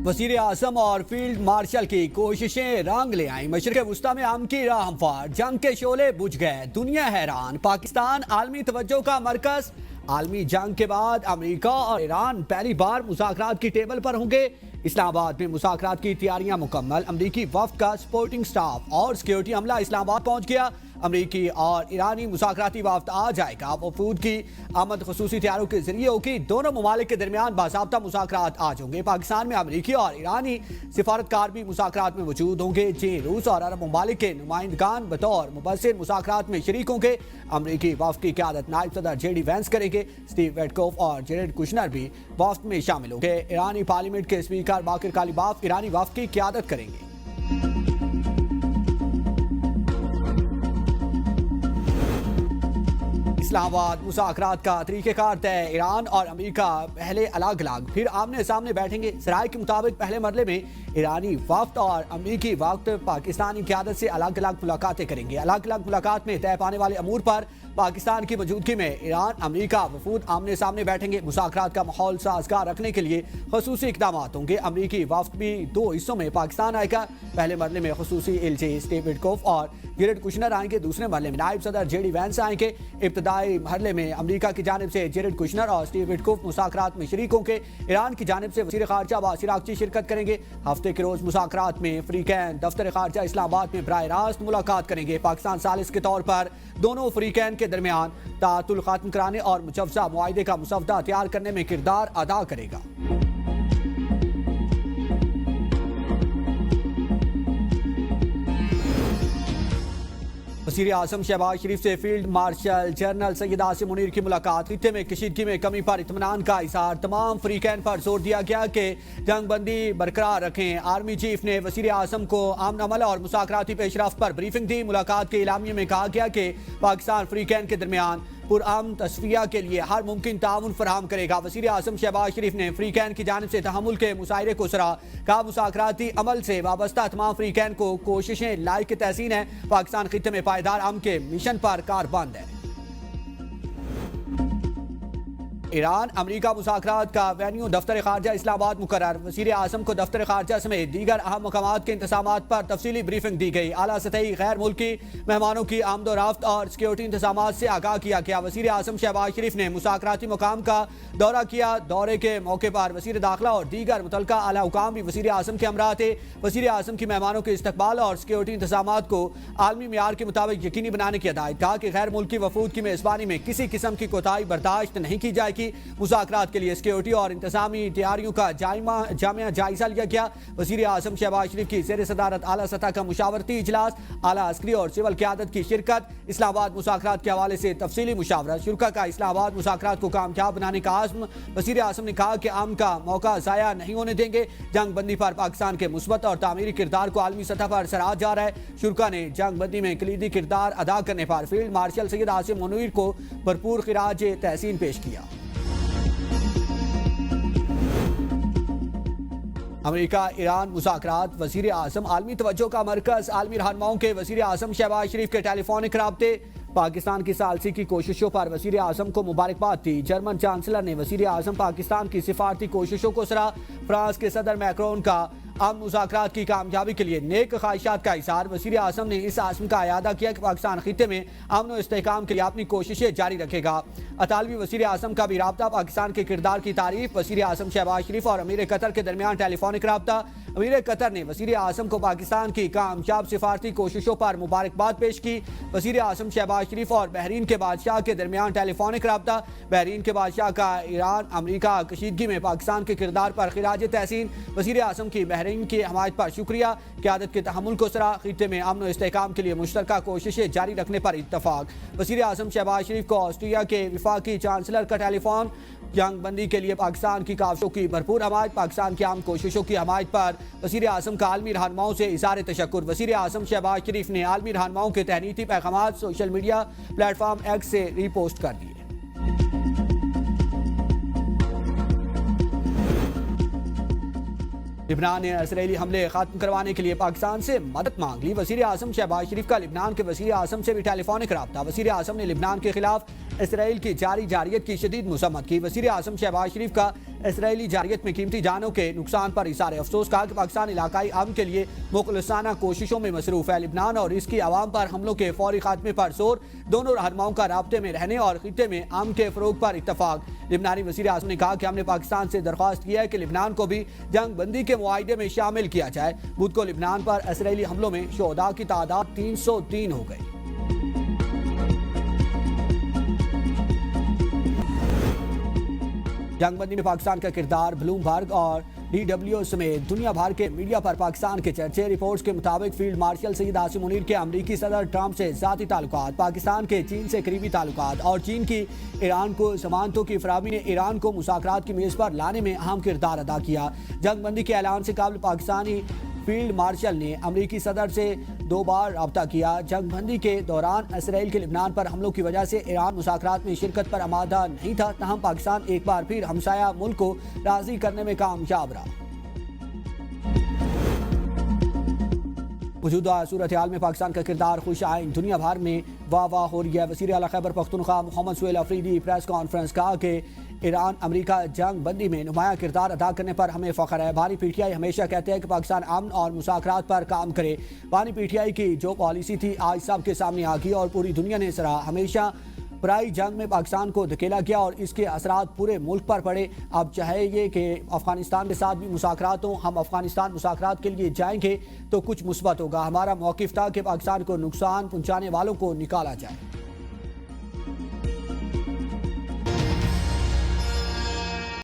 वज़ीर आज़म और field marshal की कोशिशें रंग ले आईं। मशरिक़ वुस्ता में अमन की राह हमवार, जंग के शोले बुझ गए, दुनिया हैरान। पाकिस्तान आलमी तवज्जो का मरकज। आलमी जंग के बाद अमेरिका और ईरान पहली बार मुज़ाकरात की टेबल पर होंगे। इस्लामाबाद में मुज़ाकरात की तैयारियां मुकम्मल। अमरीकी वफ़द का सपोर्टिंग स्टाफ और सिक्योरिटी अमला इस्लामाबाद पहुंच गया। अमरीकी और ईरानी मुज़ाकराती वफ़द आ जाएगा। वफूद की आमद खुसूसी तैयारों के जरिए होगी। दोनों ममालिक के दरमियान बाज़ाब्ता मुज़ाकरात आज होंगे। पाकिस्तान में अमरीकी और ईरानी सिफारतकार भी मुज़ाकरात में मौजूद होंगे। चीन, रूस और अरब ममालिक के नुमाइंदगान बतौर मुबस्सिर मुज़ाकरात में शरीक होंगे। अमरीकी वफ़द की क़यादत नायब सदर जेडी वैंस करेंगे। स्टीव विटकोफ और जेरेड कुशनर भी वफ़द में शामिल होंगे। ईरानी पार्लियामेंट के स्पीकर बाकिर कालिबाफ ईरानी वफ़द की क़यादत करेंगे। इस्लामाबाद मुज़ाकरात का तरीक़ेकार तय। ईरान और अमेरिका पहले अलग अलग फिर आमने सामने बैठेंगे। सराय के मुताबिक पहले मरले में ईरानी वफ़द और अमेरिकी वफ़द पाकिस्तानी क़यादत से अलग अलग मुलाकातें करेंगे। अलग अलग मुलाकात में तय पाने वाले अमूर पर पाकिस्तान की मौजूदगी में ईरान अमेरिका वफूद आमने सामने बैठेंगे। मुज़ाकरात का माहौल साजगार रखने के लिए खसूसी इक़दाम होंगे। अमरीकी वफ़द भी दो हिस्सों में पाकिस्तान आएगा। पहले मरले में खसूसी एलची स्टीव विटकोफ और जेरेड कुशनर आएंगे। दूसरे मरले में नायब सदर जेडी वैंस आएंगे। इब्तदाई मरले में अमरीका की जानिब से जेरेड कुशनर और स्टीव विटकोफ मुज़ाकरात में शरीक होंगे। ईरान की जानिब से वज़ीर ख़ारजा बासिर आक़ची शिरकत करेंगे। हफ्ते के रोज़ मुज़ाकरात में फ़रीक़ैन दफ्तर ख़ारजा इस्लामाबाद में बराह रास्त मुलाकात करेंगे। पाकिस्तान सालिस के तौर पर दोनों फ़रीक़ैन के दरमियान तातुल ख़त्म कराने और मुजव्वज़ा मुआहिदे का मुसवदा तैयार करने में किरदार अदा करेगा। वज़ीर आज़म शहबाज शरीफ से field marshal general Syed Asim Munir की मुलाकात। खित्ते में कशीदगी में कमी पर इत्मीनान का इज़हार। तमाम फ़रीक़ैन पर जोर दिया गया कि जंग बंदी बरकरार रखें। आर्मी चीफ ने वज़ीर आज़म को अमन अमल और मुज़ाकराती पेशरफ्त पर ब्रीफिंग दी। मुलाकात के इलामिये में कहा गया कि पाकिस्तान फ़रीक़ैन के दरमियान पुरअमन तस्फिया के लिए हर मुमकिन ताउन फराहम करेगा। वज़ीर आज़म शहबाज शरीफ ने फ़रीक़ैन की जानिब से तहम्मुल के मुशायरे को सराहा। कहा मुज़ाकराती अमल से वाबस्ता तमाम फ़रीक़ैन को कोशिशें लायक तहसीन है। पाकिस्तान खित्ते में पायदार अमन के मिशन पर कारबंद है। ईरान अमरीका मुज़ाकरात का वेन्यू दफ्तर ख़ारजा इस्लामाबाद मुकर्रर। वज़ीर आज़म को दफ्तर ख़ारजा समेत दीगर अहम मकामात के इंतज़ामात पर तफसीली ब्रीफिंग दी गई। आला सतही गैर मुल्की मेहमानों की आमदोरफ्त और सिक्योरिटी इंतज़ामात से आगाह किया गया। वज़ीर आज़म शहबाज शरीफ ने मुज़ाकराती मुकाम का दौरा किया। दौरे के मौके पर वज़ीर दाखिला और दीगर मुतल्लिका आला हुकाम भी वज़ीर आज़म के हमरा थे। वज़ीर आज़म की मेहमानों के इस्तकबाल और सिक्योरिटी इंतज़ामात को आलमी मियार के मुताबिक यकीनी बनाने की हिदायत। कहा कि गैर मुल्की वफूद की मेज़बानी में किसी किस्म की कोताही बर्दाश्त नहीं की जाएगी। मुज़ाकरात के लिए सिक्योरिटी और इंतजामी तैयारियों का जामिया जायजा लिया गया। वज़ीर आज़म शहबाज शरीफ की ज़ेर सदारत आला सतह का मुशावरती इजलास, आला अस्करी और सिविल क़यादत की शिरकत। इस्लामाबाद मुज़ाकरात के हवाले से तफसीली मुशावरत। शुरा का इस्लामाबाद मुज़ाकरात को कामयाब बनाने का आज़म। वज़ीर आज़म ने कहा कि आम का मौका ज़ाया नहीं होने देंगे। जंग बंदी पर पाकिस्तान के मुस्बत और तामीरी किरदार को आलमी सतह पर सराहा जा रहा है। शुरा ने जंग बंदी में कलीदी किरदार अदा करने पर फील्ड मार्शल सैयद आसिम मुनीर को भरपूर खिराज तहसीन पेश किया। अमेरिका ईरान मुज़ाकरात। वज़ीर आज़म आलमी तवज्जो का मरकज़। आलमी रहनुमाओं के वज़ीर आज़म शहबाज शरीफ के टेलीफोनिक राब्ते। पाकिस्तान की सालसी की कोशिशों पर वज़ीर आज़म को मुबारकबाद दी। जर्मन चांसलर ने वज़ीर आज़म पाकिस्तान की सिफारती कोशिशों को सराहा। फ्रांस के सदर मैक्रोन का अमन मुज़ाकरात की कामयाबी के लिए नेक ख्वाहिशात का इज़हार। वज़ीर आज़म ने इस आज़म का अयादा किया कि पाकिस्तान खित्ते में अमन और इस्तेहकाम के लिए अपनी कोशिशें जारी रखेगा। अतालवी वज़ीर आज़म का भी राब्ता। पाकिस्तान के किरदार की तारीफ। वज़ीर आज़म शहबाज शरीफ और अमीर कतर के दरमियान टेलीफोनिक राब्ता। अमीर कतर ने वज़ीर आज़म को पाकिस्तान की कामयाब सिफारती कोशिशों पर मुबारकबाद पेश की। वज़ीर आज़म शहबाज शरीफ और बहरीन के बादशाह के दरमियान टेलीफोनिक राब्ता। बहरीन के बादशाह का ईरान अमरीका कशीदगी में पाकिस्तान के किरदार पर खिराज तहसीन। वज़ीर आज़म की बहरीन की हमायत पर शुक्रिया। क़यादत के तहम्मुल को सराहा। खित्ते में अमन और इस्तेहकाम के लिए मुश्तरका कोशिशें जारी रखने पर इत्तफाक। वज़ीर आज़म शहबाज शरीफ को ऑस्ट्रिया के विफाकी चांसलर का टेलीफोन। जंग बंदी के लिए पाकिस्तान की काविशों की भरपूर हमायत। पाकिस्तान की आम कोशिशों की हमायत पर वज़ीर आज़म का आलमी रहनुमाओं से इज़हार तशक्कुर। वज़ीर आज़म शहबाज शरीफ ने आलमी रहनुमाओं के तहनीती पैगाम सोशल मीडिया प्लेटफॉर्म एक्स से रीपोस्ट कर दिए। लिबनान ने इसराइली हमले खत्म करवाने के लिए पाकिस्तान से मदद मांग ली। वज़ीर आज़म शहबाज शरीफ का लिबनान के वज़ीर आज़म से भी टेलीफोनिक राब्ता। वज़ीर आज़म ने लिबनान के खिलाफ इसराइल की जारी जारियत की शदीद मजम्मत की। वज़ीर आज़म शहबाज शरीफ का इसराइली जारियत में कीमती जानों के नुकसान पर इज़हार अफसोस। कहा कि पाकिस्तान इलाकाई अमन के लिए मुखलिसाना कोशिशों में मसरूफ़ है। लिबनान और इसकी आवाम पर हमलों के फौरी खात्मे पर जोर। दोनों रहनुमाओं का राब्ते में रहने और खित्ते में अमन के फ़रोग पर इत्तफाक। लिबनानी वज़ीर आज़म ने कहा कि हमने पाकिस्तान से दरख्वास्त किया है कि लिबनान को भी जंग बंदी के मुआहदे में शामिल किया जाए। बुध को लिबनान पर इसराइली हमलों में शोहदा की तादाद 303 हो गई। जंगबंदी में पाकिस्तान का किरदार। ब्लूमबर्ग और DW समेत दुनिया भर के मीडिया पर पाकिस्तान के चर्चे। रिपोर्ट्स के मुताबिक फील्ड मार्शल सईद आसिम मुनीर के अमरीकी सदर ट्रंप से ज़ाती ताल्लुकात, पाकिस्तान के चीन से करीबी ताल्लुकात और चीन की ईरान को जमानतों की फराहमी ने ईरान को मुज़ाकरात की मेज़ पर लाने में अहम किरदार अदा किया। जंगबंदी के ऐलान से कबल पाकिस्तानी फील्ड मार्शल ने अमरीकी सदर से 2 बार रब्ता किया। जंगबंदी के दौरान इसराइल के लिबनान पर हमलों की वजह से ईरान मुज़ाकरात में शिरकत पर आमादा नहीं था। तहम पाकिस्तान एक बार फिर हमसाया मुल्क को राज़ी करने में कामयाब रहा। मौजूदा सूरत हाल में पाकिस्तान का किरदार खुश आइन दुनिया भर में वाह वाह हो रही है। वज़ीर आला खैबर पख्तूनख्वा मोहम्मद सुहेल अफरीदी प्रेस कॉन्फ्रेंस कहा कि ईरान अमेरिका जंग बंदी में नुमाया किरदार अदा करने पर हमें फ़ख्र है। बानी PTI हमेशा कहते हैं कि पाकिस्तान अमन और मुज़ाकरात पर काम करे। बानी PTI की जो पॉलिसी थी आज सबके सामने आ गई और पूरी दुनिया ने सराहा। हमेशा पराई जंग में पाकिस्तान को धकेला गया और इसके असरात पूरे मुल्क पर पड़े। अब चाहे ये कि अफगानिस्तान के साथ भी मुज़ाकरात हों, हम अफगानिस्तान मुज़ाकरात के लिए जाएंगे तो कुछ मुस्बत होगा। हमारा मौक़िफ़ था कि पाकिस्तान को नुकसान पहुँचाने वालों को निकाला जाए।